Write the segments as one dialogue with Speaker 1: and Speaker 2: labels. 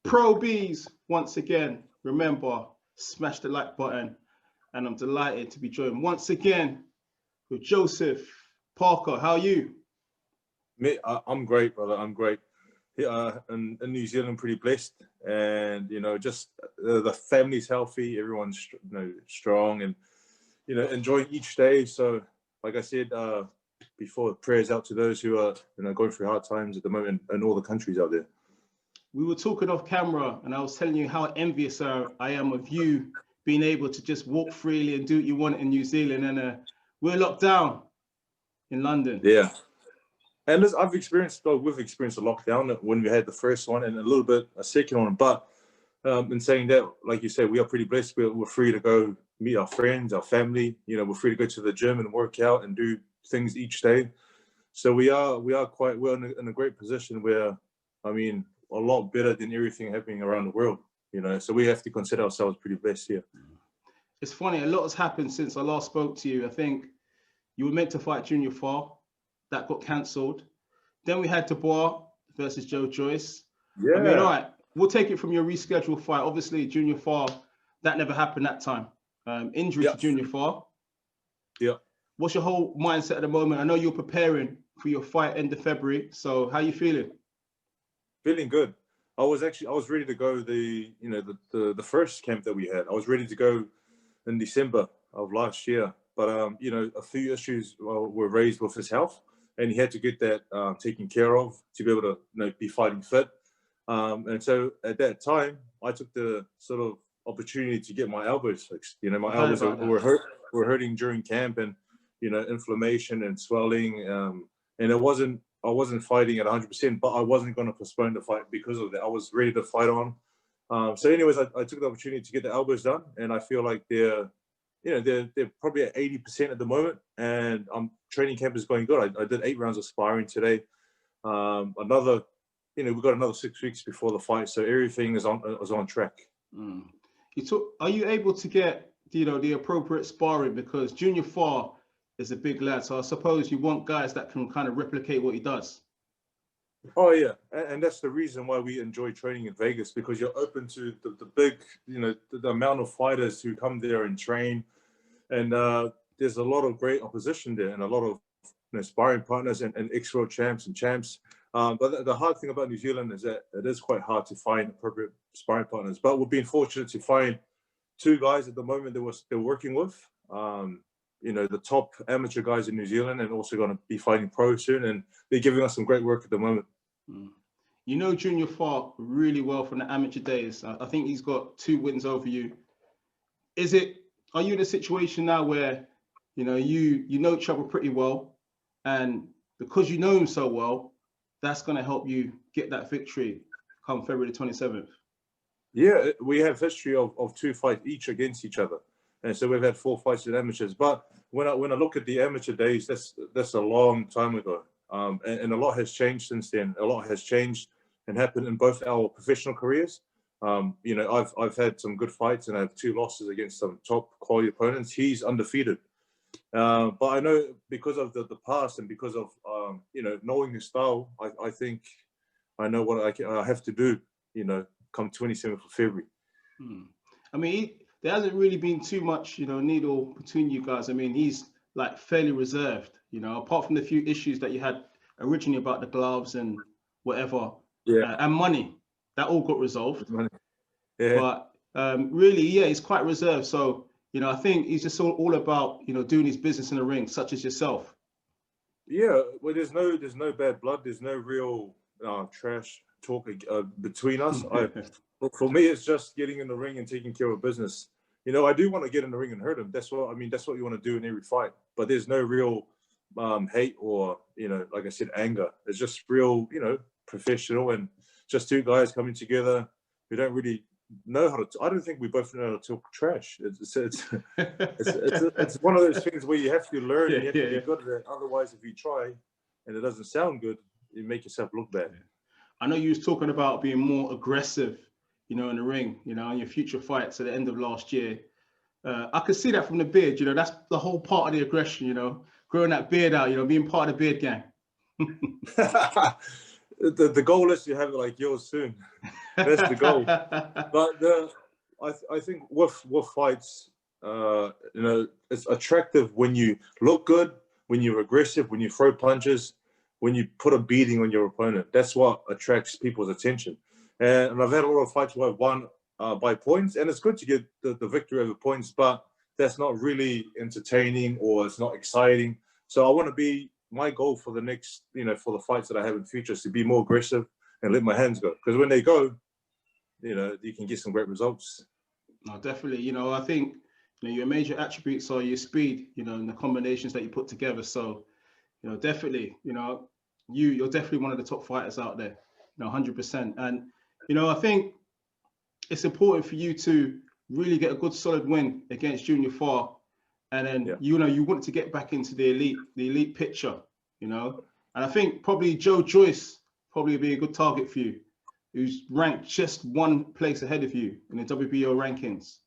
Speaker 1: Pro Bs, once again, remember, smash the like button. And I'm delighted to be joined once again with Joseph Parker. How are you?
Speaker 2: Mate, I'm great, brother. I'm great. In New Zealand, pretty blessed. And, just the family's healthy. Everyone's, strong and, enjoying each day. So, like I said before, prayers out to those who are, going through hard times at the moment in all the countries out there.
Speaker 1: We were talking off camera and I was telling you how envious I am of you being able to just walk freely and do what you want in New Zealand. And we're locked down in London.
Speaker 2: Yeah. And we've experienced a lockdown when we had the first one and a second one. But in saying that, like you said, we are pretty blessed. We're free to go meet our friends, our family. We're free to go to the gym and work out and do things each day. So we're in a great position where, a lot better than everything happening around the world. So we have to consider ourselves pretty blessed here.
Speaker 1: It's funny, a lot has happened since I last spoke to you. I think you were meant to fight Junior Farr. That got cancelled. Then we had Dubois versus Joe Joyce.
Speaker 2: Yeah.
Speaker 1: All right, we'll take it from your rescheduled fight. Obviously, Junior Farr, that never happened that time. Injury to Junior Farr.
Speaker 2: Yeah.
Speaker 1: What's your whole mindset at the moment? I know you're preparing for your fight end of February. So how are you feeling?
Speaker 2: Feeling good. I was ready to go the first camp that we had. I was ready to go in December of last year. But, a few issues were raised with his health, and he had to get that taken care of to be able to be fighting fit. And so at that time, I took the sort of opportunity to get my elbows fixed. My elbows were hurting during camp, and, inflammation and swelling. And I wasn't fighting at 100%, but I wasn't going to postpone the fight because of that. I was ready to fight on. So anyways, I took the opportunity to get the elbows done, and I feel like they're probably at 80% at the moment, and training camp is going good. I did 8 rounds of sparring today. We've got another 6 weeks before the fight, so everything is on track.
Speaker 1: Are you able to get the appropriate sparring, because Junior Farr is a big lad, so I suppose you want guys that can kind of replicate what he does.
Speaker 2: Oh yeah, and that's the reason why we enjoy training in Vegas, because you're open to the big, the amount of fighters who come there and train, and there's a lot of great opposition there and a lot of sparring partners and ex-world champs and champs. But the hard thing about New Zealand is that it is quite hard to find appropriate sparring partners. But we've been fortunate to find 2 guys at the moment that they're working with. The top amateur guys in New Zealand, and also going to be fighting pro soon, and they're giving us some great work at the moment.
Speaker 1: Junior Farr really well from the amateur days. I think he's got 2 wins over you. Are you in a situation now where you know each other pretty well, and because you know him so well, that's going to help you get that victory come February the 27th?
Speaker 2: Yeah, we have history of 2 fights each against each other. And so we've had 4 fights with amateurs. But when I look at the amateur days, that's a long time ago. And a lot has changed since then. A lot has changed and happened in both our professional careers. I've had some good fights, and I have 2 losses against some top quality opponents. He's undefeated. But I know because of the past and because of knowing his style, I think I know what I have to do. Come 27th of February.
Speaker 1: There hasn't really been too much, needle between you guys. He's like fairly reserved, apart from the few issues that you had originally about the gloves and whatever, and money, that all got resolved.
Speaker 2: Yeah.
Speaker 1: But really, he's quite reserved. So, I think he's just all about, doing his business in the ring, such as yourself.
Speaker 2: Yeah, well, there's no bad blood. There's no real trash talk between us. For me, it's just getting in the ring and taking care of business. I do want to get in the ring and hurt him. That's what you want to do in every fight. But there's no real hate or, like I said, anger. It's just real, professional, and just 2 guys coming together who don't really know how to. I don't think we both know how to talk trash. It's one of those things where you have to learn and you have to be good at it. Otherwise, if you try and it doesn't sound good, you make yourself look bad.
Speaker 1: I know you was talking about being more aggressive, in the ring, in your future fights at the end of last year. I could see that from the beard, that's the whole part of the aggression, growing that beard out, being part of the beard gang.
Speaker 2: The goal is to have it like yours soon. That's the goal. But I think with fights, you know, it's attractive when you look good, when you're aggressive, when you throw punches, when you put a beating on your opponent. That's what attracts people's attention. And I've had a lot of fights where I've won by points, and it's good to get the victory over points, but that's not really entertaining or it's not exciting. So I want to be, my goal for the next, you know, for the fights that I have in the future is to be more aggressive and let my hands go. Because when they go, you know, you can get some great results.
Speaker 1: No, definitely. You know, I think, you know, your major attributes are your speed, you know, and the combinations that you put together. So, you know, definitely, you know, you're definitely one of the top fighters out there, you know, 100%. And, you know, I think it's important for you to really get a good solid win against Junior Farr. And then, you know, you want to get back into the elite picture, you know. And I think probably Joe Joyce probably would be a good target for you, who's ranked just one place ahead of you in the WBO rankings.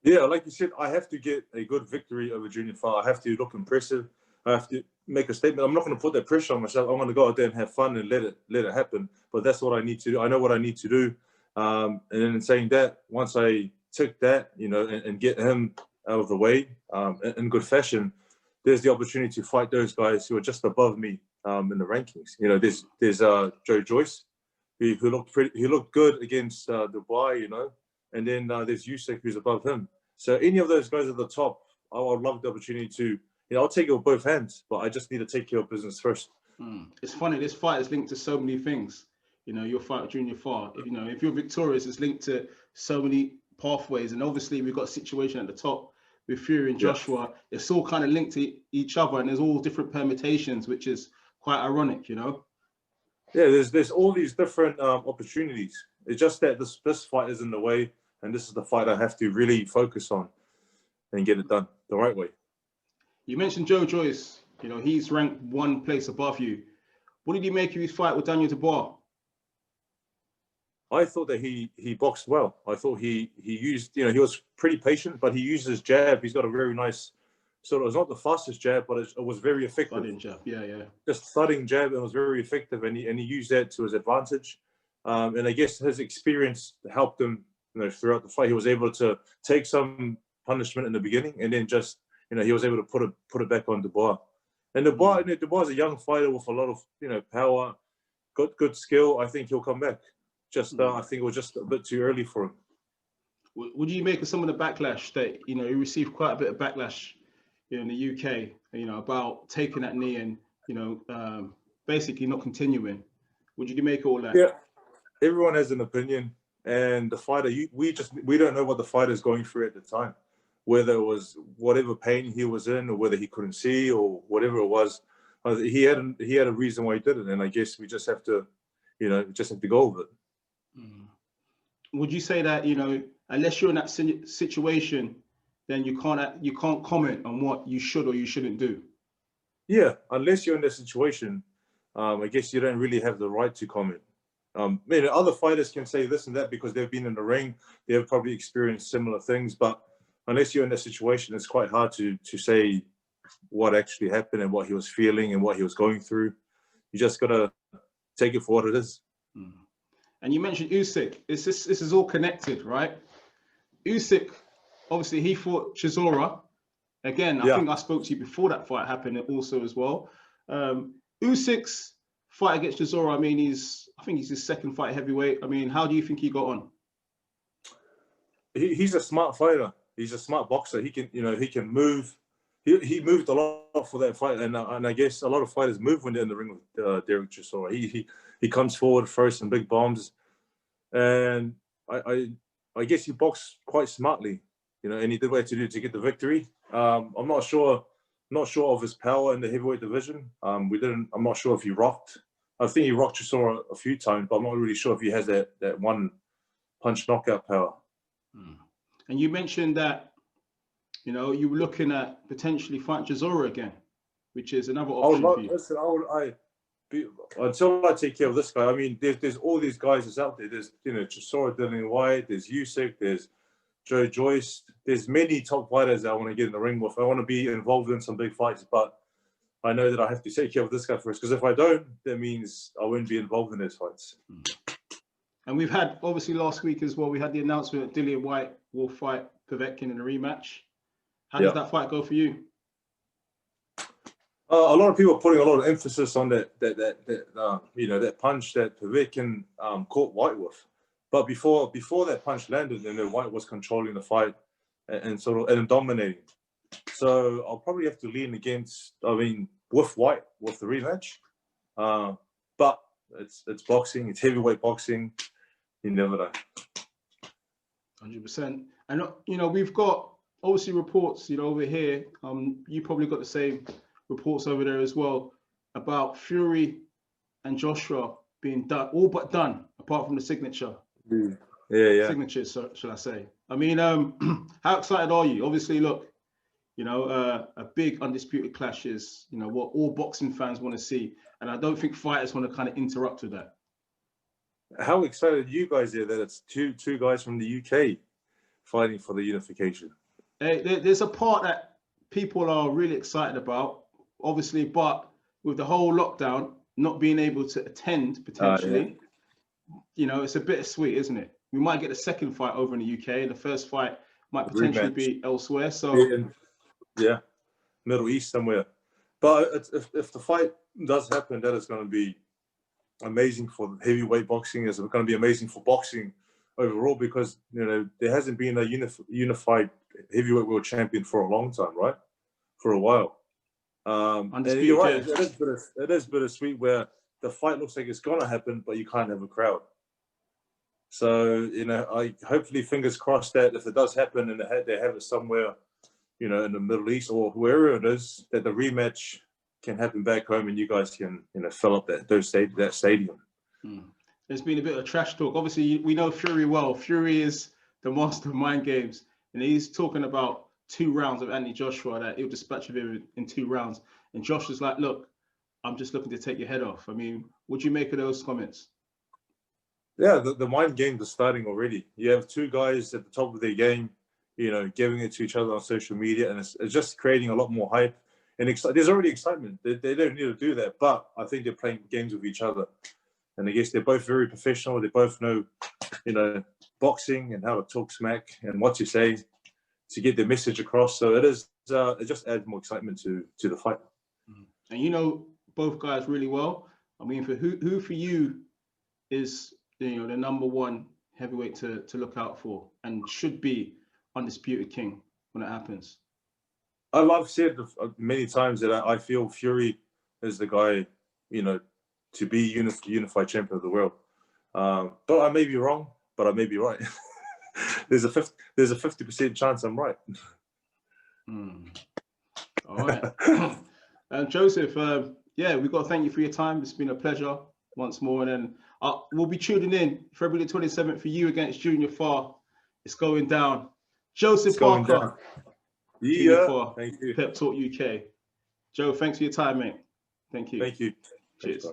Speaker 2: Yeah, like you said, I have to get a good victory over Junior Farr. I have to look impressive. I have to make a statement. I'm not going to put that pressure on myself. I'm going to go out there and have fun and let it happen. But that's what I need to do. I know what I need to do. And then in saying that, once I took that, you know, and get him out of the way in good fashion, there's the opportunity to fight those guys who are just above me in the rankings. You know, there's Joe Joyce, who looked good against Dubai, you know, and then there's Usyk, who's above him. So any of those guys at the top, I would love the opportunity to, you know, I'll take it with both hands, but I just need to take care of business first.
Speaker 1: It's funny, this fight is linked to so many things. You know, your fight with Junior Farr, you know, if you're victorious, it's linked to so many pathways. And obviously we've got a situation at the top with Fury and Joshua. It's all kind of linked to each other, and there's all different permutations, which is quite ironic, you know?
Speaker 2: Yeah, there's all these different opportunities. It's just that this fight is in the way, and this is the fight I have to really focus on and get it done the right way.
Speaker 1: You mentioned Joe Joyce. You know, he's ranked one place above you. What did you make of his fight with Daniel Dubois?
Speaker 2: I thought that he boxed well. I thought he used, you know, he was pretty patient, but he used his jab. He's got a very nice sort of, it's not the fastest jab, but it was very effective.
Speaker 1: Thudding jab, yeah.
Speaker 2: Just thudding jab, and it was very effective, and he used that to his advantage. And I guess his experience helped him, you know, throughout the fight. He was able to take some punishment in the beginning, and then just, you know, he was able to put it back on Dubois. And Dubois, you know, Dubois is a young fighter with a lot of, you know, power, good skill. I think he'll come back. Just I think it was just a bit too early for him.
Speaker 1: What do you make of some of the backlash that, you know, he received quite a bit of backlash, you know, in the UK, you know, about taking that knee and, you know, basically not continuing? What did you make of all that?
Speaker 2: Yeah, everyone has an opinion, and the fighter, we don't know what the fighter is going through at the time, whether it was whatever pain he was in, or whether he couldn't see, or whatever it was. He had a reason why he did it, and I guess we just have to, you know, go with it.
Speaker 1: Would you say that, you know, unless you're in that situation, then you can't comment on what you should or you shouldn't do?
Speaker 2: Yeah, unless you're in that situation, I guess you don't really have the right to comment. Maybe other fighters can say this and that because they've been in the ring, they've probably experienced similar things, but unless you're in that situation, it's quite hard to say what actually happened and what he was feeling and what he was going through. You just gotta take it for what it is.
Speaker 1: And you mentioned Usyk. This is all connected, right? Usyk, obviously, he fought Chisora. Again, I think I spoke to you before that fight happened also as well. Usyk's fight against Chisora, I mean, I think he's his second fight heavyweight. I mean, how do you think he got on?
Speaker 2: He's a smart fighter. He's a smart boxer. He can, you know, he can move. He moved a lot for that fight, and I guess a lot of fighters move when they're in the ring with Derek Chisora. He comes forward, throws some big bombs, and I guess he boxed quite smartly, you know, and he did what he had to do to get the victory. I'm not sure of his power in the heavyweight division. I'm not sure if he rocked. I think he rocked Chisora a few times, but I'm not really sure if he has that one punch knockout power.
Speaker 1: And you mentioned that, you know, you were looking at potentially fighting Chisora again, which is another option for you.
Speaker 2: Listen, until I take care of this guy. I mean, there's all these guys that's out there. There's, you know, Chisora, Dillian White, there's Usyk, there's Joe Joyce. There's many top fighters that I want to get in the ring with. I want to be involved in some big fights, but I know that I have to take care of this guy first, because if I don't, that means I won't be involved in those fights.
Speaker 1: And we've had, obviously last week as well, we had the announcement that Dillian White will fight Povetkin in a rematch. How does that fight go for you?
Speaker 2: A lot of people are putting a lot of emphasis on that punch that Povetkin caught White with. But before that punch landed, and then White was controlling the fight and dominating. So I'll probably have to lean against, with White, with the rematch. But it's boxing, it's heavyweight boxing. You never know.
Speaker 1: 100%. And we've got obviously reports, over here. You probably got the same reports over there as well about Fury and Joshua being done, all but done, apart from the signature.
Speaker 2: Yeah.
Speaker 1: Signatures, should I say? I mean, how excited are you? Obviously, look, a big undisputed clash is, what all boxing fans want to see, and I don't think fighters want to kind of interrupt with that.
Speaker 2: How excited you guys are that it's two guys from the UK fighting for the unification?
Speaker 1: There's a part that people are really excited about, obviously, but with the whole lockdown, not being able to attend potentially, it's a bittersweet, isn't it? We might get a second fight over in the UK, and the first fight might potentially be elsewhere. So
Speaker 2: Middle East somewhere. But if the fight does happen, that is going to be amazing for heavyweight boxing. It's going to be amazing for boxing overall, because there hasn't been a unified heavyweight world champion for a long time, right? For a while. And you're right. It is bittersweet where the fight looks like it's going to happen, but you can't have a crowd. So I hopefully, fingers crossed, that if it does happen and they have it somewhere, in the Middle East or wherever it is, that the rematch can happen back home and you guys can fill up that stadium.
Speaker 1: There's been a bit of trash talk. Obviously, we know Fury well. Fury is the master of mind games, and he's talking about 2 rounds of Anthony Joshua, that he'll dispatch of him in 2 rounds. And Josh is like, look, I'm just looking to take your head off. I mean, what do you make of those comments?
Speaker 2: Yeah, the mind games are starting already. You have 2 guys at the top of their game, giving it to each other on social media, and it's just creating a lot more hype. And there's already excitement. They don't need to do that, but I think they're playing games with each other. And I guess they're both very professional. They both know, boxing and how to talk smack and what to say to get their message across. So it just adds more excitement to the fight.
Speaker 1: And both guys really well. I mean, for who for you is the number 1 heavyweight to look out for and should be undisputed king when it happens?
Speaker 2: I've said many times that I feel Fury is the guy, to be unified champion of the world. But I may be wrong, but I may be right. There's a 50% chance I'm right.
Speaker 1: All right. Joseph, we've got to thank you for your time. It's been a pleasure once more. And we'll be tuning in February 27th for you against Junior Farr. It's going down. Joseph Parker.
Speaker 2: Yeah. Thank you.
Speaker 1: Pep Talk UK. Joe, thanks for your time, mate. Thank you.
Speaker 2: Thank you.
Speaker 1: Cheers.